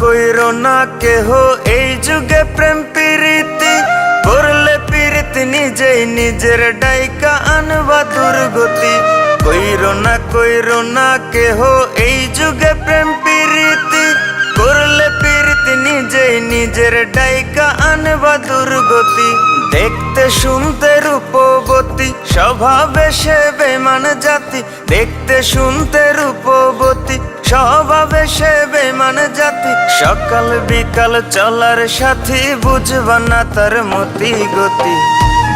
কইরো না কেহ এই যুগে প্রেম প্রীতি করলে প্রীতি নিজেই নিজের ডাইকা আনবা দুর্গতি। কইরো না কেহ এই যুগে প্রেম প্রীতি করলে প্রীতি নিজেই নিজের ডাইকা আনবা দুর্গতি। দেখতে শুনতে রূপবতী স্বভাবে সে বেমান জাতি, দেখতে শুনতে রূপবতী স্বভাবে সে বেমান জাতি। সকাল বিকাল চলার সাথী বুঝবা না তার মতি গতি।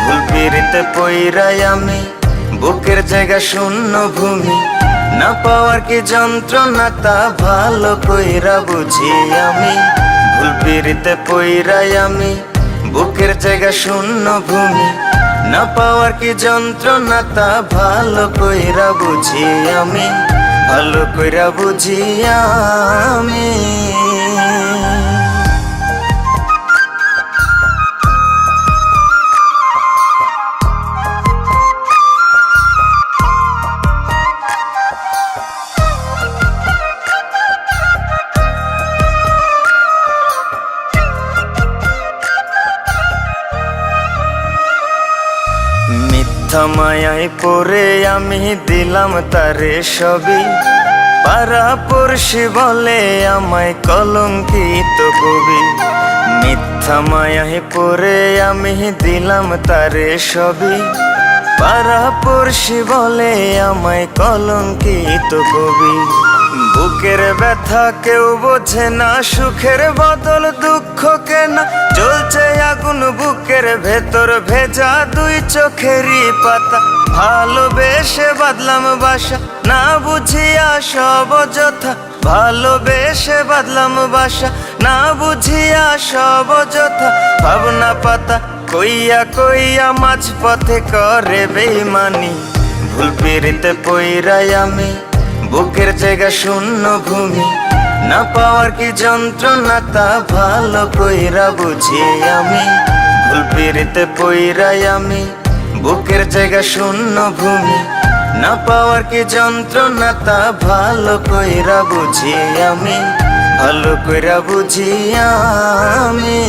ভুল পিরিতে পইরাই আমি বুকের জায়গা শূন্য ভূমি, না পাওয়ার কি যন্ত্রণা তা ভালো কইরা বুঝি আমি। ভুল পিরিতে পইরাই আমি বুকের জায়গা শূন্য ভূমি, না পাওয়ার কি যন্ত্রণা তা ভালো কইরা বুঝি আমি, ভালো কইরা বুঝি আমি। মিথ্যা মায়ায় পড়ে আমি দিলাম তারে সবই, পাড়া পড়শি বলে আমায় কলঙ্কিত কবি। মিথ্যা মায়ায় পড়ে আমি দিলাম তারে সবই, পাড়া পড়শি বলে আমায় কলঙ্কিত কবি। বুকের ব্যথা কেউ বোঝে না, সুখের বদল দুঃখ কেনা, জ্বলছে আগুন বুকের ভেতর ভেজা দুই চোখেরই পাতা। ভালোবেসে বাদলাম বাসা না বুঝিয়া সব অযথা, ভালোবেসে বাদলাম বাসা না বুঝিয়া সব অযথা। ভাবনা পাতা কইয়া কইয়া মাঝ পথে করে বেইমানি। ভুল পিরিতে পইরাই আমি বুকের জায়গা শূন্য ভূমি, না পাওয়ার কি যন্ত্রণা তা ভালো কইরা বুঝি আমি। ভুল পিরিতে পইরাই আমি বুকের জায়গা শূন্য ভূমি, না পাওয়ার কি যন্ত্রণা তা ভালো কইরা বুঝি আমি, ভালো কইরা বুঝি আমি।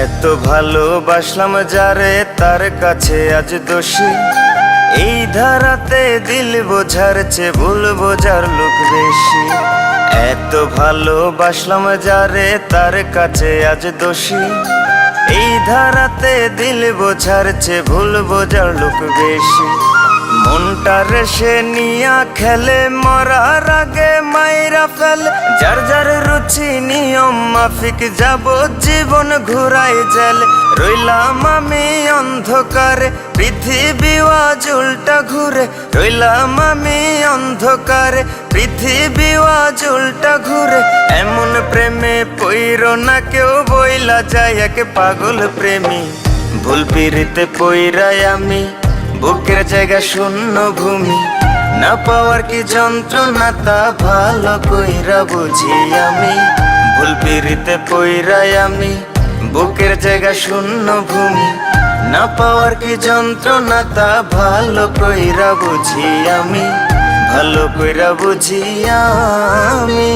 এত ভালোবাসলাম যারে তার কাছে আজ দোষী, এই ধারাতে দিল বোঝার চেয়ে ভুল বোঝার লোক বেশি। এত ভালোবাসলাম যারে তার কাছে আজ দোষী, এই ধারাতে দিল বোঝার চেয়ে ভুল বোঝার লোক বেশি। মনটা রেসে নিয়া খেলে মরার আগে মাইরা ফেলে, যার যার রুচি নিয়ম মাফিক যাব জীবন ঘুরাই জেলে। রইলাম আমি অন্ধকারে পৃথিবী আজ উল্টা ঘুরে, রইলাম আমি অন্ধকারে পৃথিবী আজ উল্টা ঘুরে। এমন প্রেমে পইরো না কেউ বইলা যায় এক পাগল প্রেমী। ভুল পিরিতে পইরাই আমি বুকের জায়গা শূন্য ভূমি, না পাওয়ার কি যন্ত্রণা তা ভালো কইরা বুঝি আমি। ভুল পিরিতে পইরাই আমি বুকের জায়গা শূন্য ভূমি, না পাওয়ার কি যন্ত্রণা তা ভালো কইরা বুঝি আমি, ভালো কইরা বুঝি আমি।